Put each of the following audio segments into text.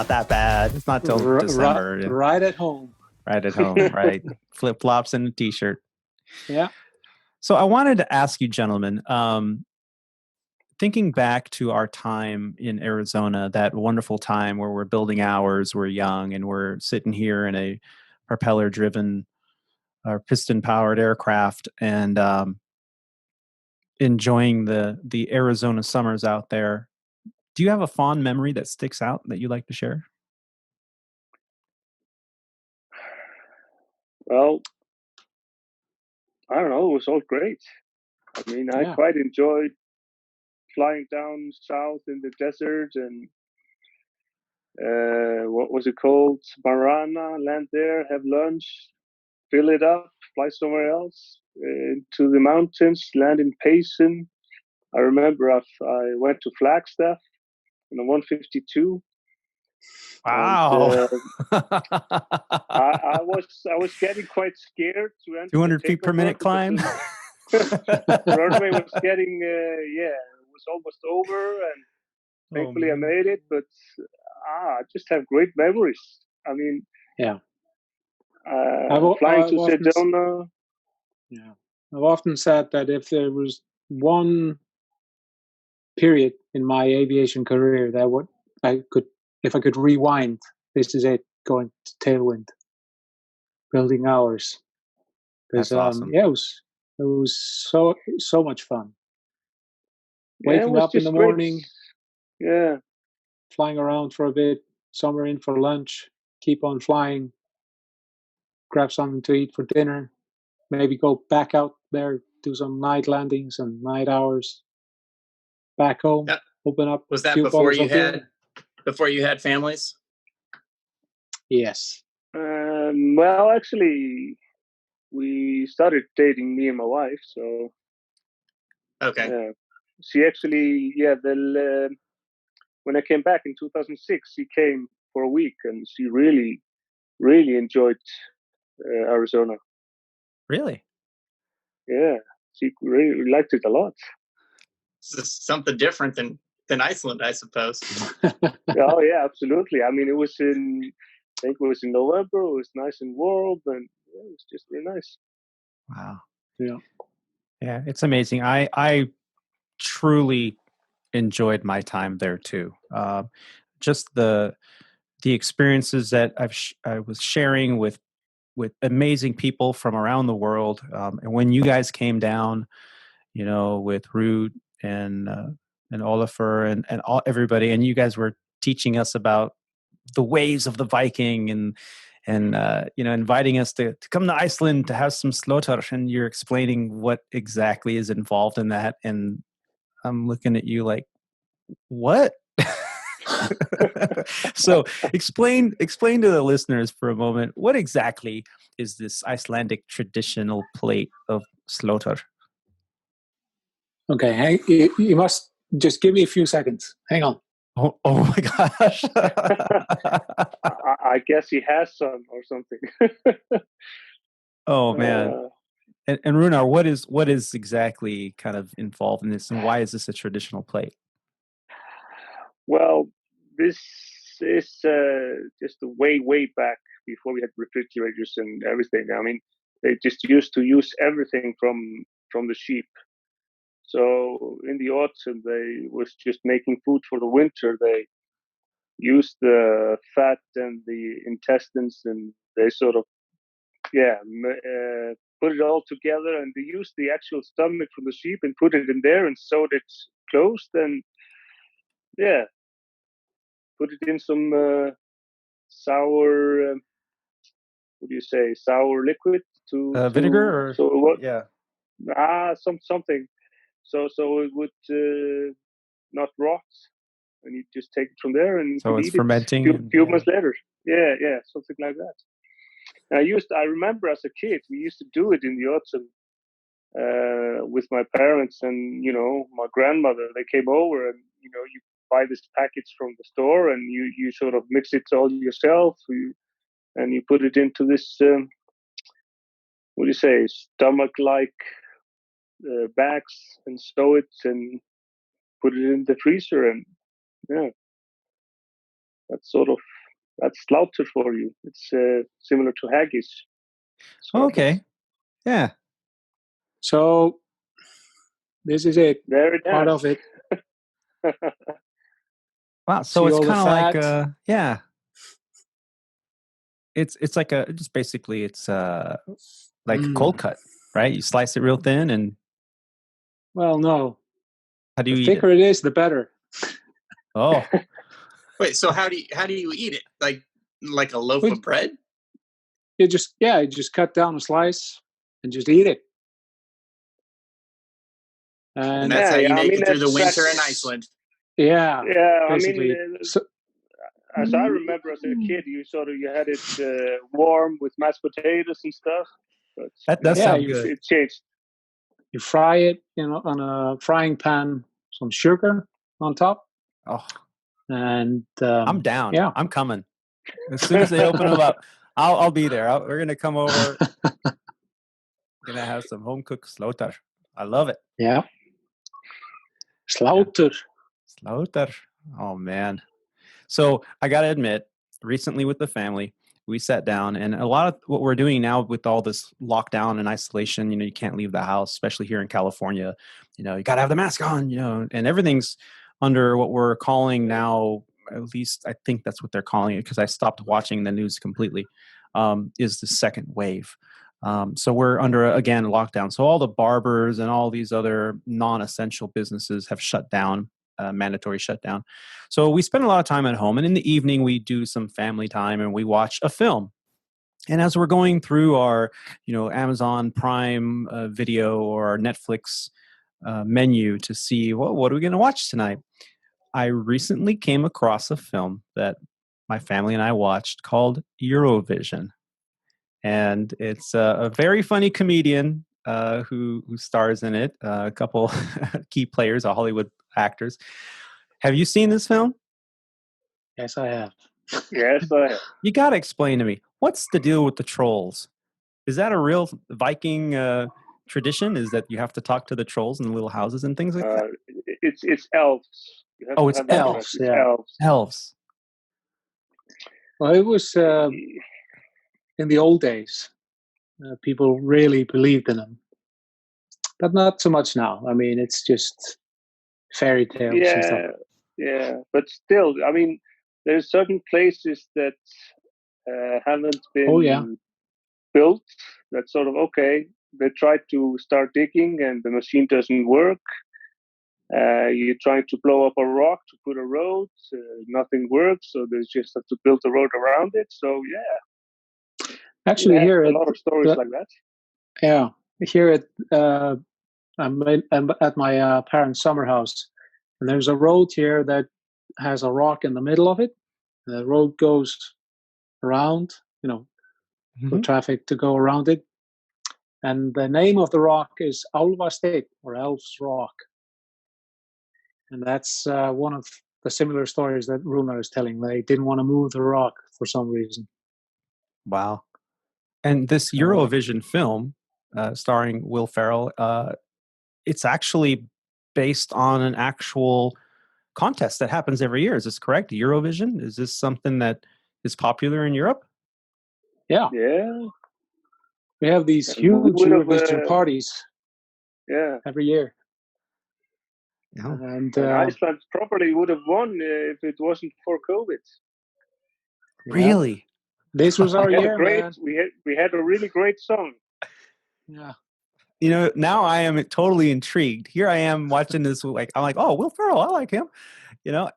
not that bad. It's not till December. Right at home. Right at home, right. Flip-flops and a t-shirt. Yeah. So I wanted to ask you, gentlemen, thinking back to our time in Arizona, that wonderful time where we're building ours, we're young, and we're sitting here in a propeller-driven or piston-powered aircraft and enjoying the Arizona summers out there. Do you have a fond memory that sticks out that you'd like to share? Well, I don't know. It was all great. I mean, I quite enjoyed flying down south in the desert and what was it called? Marana, land there, have lunch, fill it up, fly somewhere else, to the mountains, land in Payson. I remember I went to Flagstaff in a 152. Wow! And, I was getting quite scared to enter 200 feet per minute climb. The runway was getting it was almost over, and thankfully I made it. But I just have great memories. I mean, flying to Sedona. Yeah, I've often said that if there was one period in my aviation career that if I could rewind, this is it, going to tailwind, building hours. That's awesome. Yeah, it was so much fun. Waking up in the morning, flying around for a bit, somewhere in for lunch, keep on flying, grab something to eat for dinner, maybe go back out there, do some night landings and night hours, back home, open up. Was that before you had families? Yes. Well, actually, we started dating, me and my wife. So. Okay. She actually, when I came back in 2006, she came for a week, and she really, really enjoyed Arizona. Really? Yeah, she really liked it a lot. It's something different than Iceland, I suppose. Oh yeah, absolutely. I mean, I think it was in November. It was nice and warm, and it was just really nice. Wow. Yeah, it's amazing. I truly enjoyed my time there too. Just the experiences that I was sharing with amazing people from around the world. And when you guys came down, with Ruud and Olafur and everybody, and you guys were teaching us about the ways of the Viking and inviting us to come to Iceland to have some Slátur, and you're explaining what exactly is involved in that, and I'm looking at you like, what? So explain to the listeners for a moment, what exactly is this Icelandic traditional plate of Slátur? Okay, you must just give me a few seconds. Hang on. Oh my gosh. I guess he has some or something. Oh man. And Rúnar, what is exactly kind of involved in this, and why is this a traditional plate? Well, this is just way back before we had refrigerators and everything. I mean, they just used to use everything from the sheep. So in the autumn, they was just making food for the winter. They used the fat and the intestines, and they sort of put it all together, and they used the actual stomach from the sheep and put it in there and sewed it closed, and put it in some sour. What do you say? Sour liquid vinegar, or so what? Yeah. Something. So it would not rot, and you just take it from there and so it's eat fermenting. It few months later. Yeah, something like that. And I remember as a kid, we used to do it in the autumn with my parents and my grandmother. They came over, and you buy this package from the store, and you sort of mix it all yourself, and you put it into this what do you say, stomach-like bags, and sew it and put it in the freezer, and that's sort of That's Slátur for you. It's similar to haggis. Okay. Yeah. So this is it. There it Part is. of it. Wow. So See it's all the kind of like fat? yeah. It's like just basically it's like cold cut, right? You slice it real thin, and Well, no. how do you The eat thicker it? it is, the better. Oh, Wait, so how do you eat it? Like a loaf We- of bread? You just cut down a slice and just eat it. And And that's how you make it through the that's- winter in Iceland. yeah, Yeah, basically. I mean, So, as I remember as a kid, you had it warm with mashed potatoes and stuff. But that does Yeah, sound you- good. it changed. you fry it, on a frying pan, some sugar on top, Oh, and I'm down. Yeah, I'm coming. As soon as they open them up, I'll be there. We're gonna come over. Gonna have some home cooked Slátur. I love it. yeah. Slátur. Slátur. Oh man. So I gotta admit, recently with the family, we sat down, and a lot of what we're doing now with all this lockdown and isolation, you can't leave the house, especially here in California. You gotta have the mask on, and everything's under what we're calling now, at least I think that's what they're calling it, because I stopped watching the news completely, is the second wave. So we're under, again, lockdown. So all the barbers and all these other non-essential businesses have shut down, mandatory shutdown. So we spend a lot of time at home, and in the evening we do some family time and we watch a film. And as we're going through our, Amazon Prime video or our Netflix menu to see, well, what are we going to watch tonight? I recently came across a film that my family and I watched called Eurovision. And it's a very funny comedian who stars in it, a couple key players, Hollywood actors. Have you seen this film? Yes, I have. Yes, I have. You got to explain to me, what's the deal with the trolls? Is that a real Viking tradition? Is that you have to talk to the trolls in the little houses and things like that? It's elves. You have Oh, to it's have that elves, correct. It's yeah. elves. Elves. Well, it was in the old days. People really believed in them, but not so much now. I mean, it's just fairy tales and stuff. Yeah, but still, I mean, there's certain places that haven't been built. That's sort of okay. They try to start digging, and the machine doesn't work. You're trying to blow up a rock to put a road. Nothing works, so they just have to build a road around it. So yeah, Actually, here a at lot of stories like that. Yeah, here I'm at my parents' summer house, and there's a road here that has a rock in the middle of it. The road goes around, for traffic to go around it. And the name of the rock is Álfasteinn, or Elves Rock. And that's one of the similar stories that Rúnar is telling. They didn't want to move the rock for some reason. Wow. And this Eurovision film, starring Will Ferrell, it's actually based on an actual contest that happens every year. Is this correct? Eurovision? Is this something that is popular in Europe? Yeah. Yeah. We have these And huge we would have, Eurovision parties every year. Yeah. And Iceland probably would have won if it wasn't for COVID. Really? This was our year, man. We had a really great song. Yeah. Now I am totally intrigued. Here I am watching this. I'm like, oh, Will Ferrell, I like him.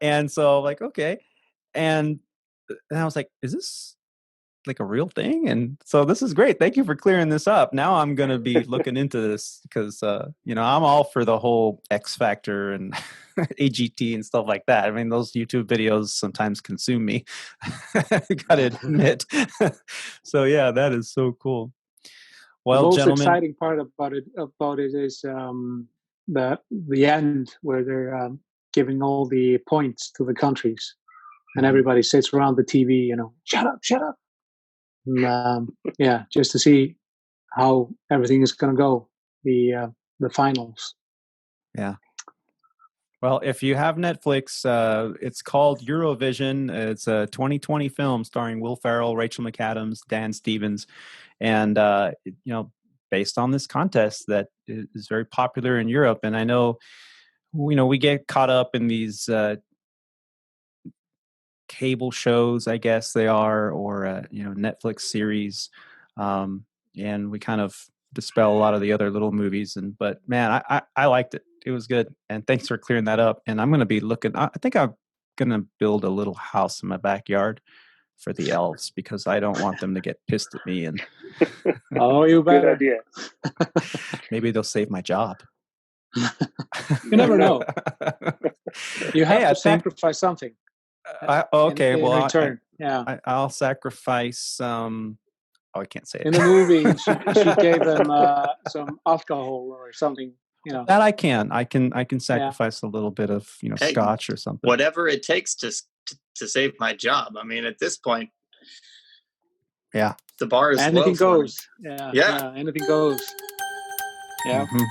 And so like, okay. And I was like, is this like a real thing? And so this is great. Thank you for clearing this up. Now I'm going to be looking into this because, I'm all for the whole X Factor and AGT and stuff like that. I mean, those YouTube videos sometimes consume me. Got to admit. So yeah, that is so cool. Well, the most gentlemen, exciting part about it is the end where they're giving all the points to the countries, and everybody sits around the TV, shut up, and, just to see how everything is going to go, the finals. Yeah. Well, if you have Netflix, it's called Eurovision. It's a 2020 film starring Will Ferrell, Rachel McAdams, Dan Stevens, and based on this contest that is very popular in Europe. And I know, we get caught up in these cable shows, I guess they are, or Netflix series, and we kind of dispel a lot of the other little movies. But man, I liked it. It was good. And thanks for clearing that up. And I'm going to be looking. I think I'm going to build a little house in my backyard for the elves because I don't want them to get pissed at me. And oh, you better. Good idea. Maybe they'll save my job. You never know. You have to sacrifice something. Okay, in return. I'll sacrifice. I can't say it. In the movie, she gave them some alcohol or something. That I can sacrifice a little bit of scotch or something. Whatever it takes to save my job. I mean, at this point, yeah, the bar is anything low goes. Yeah, anything goes. Yeah. Mm-hmm.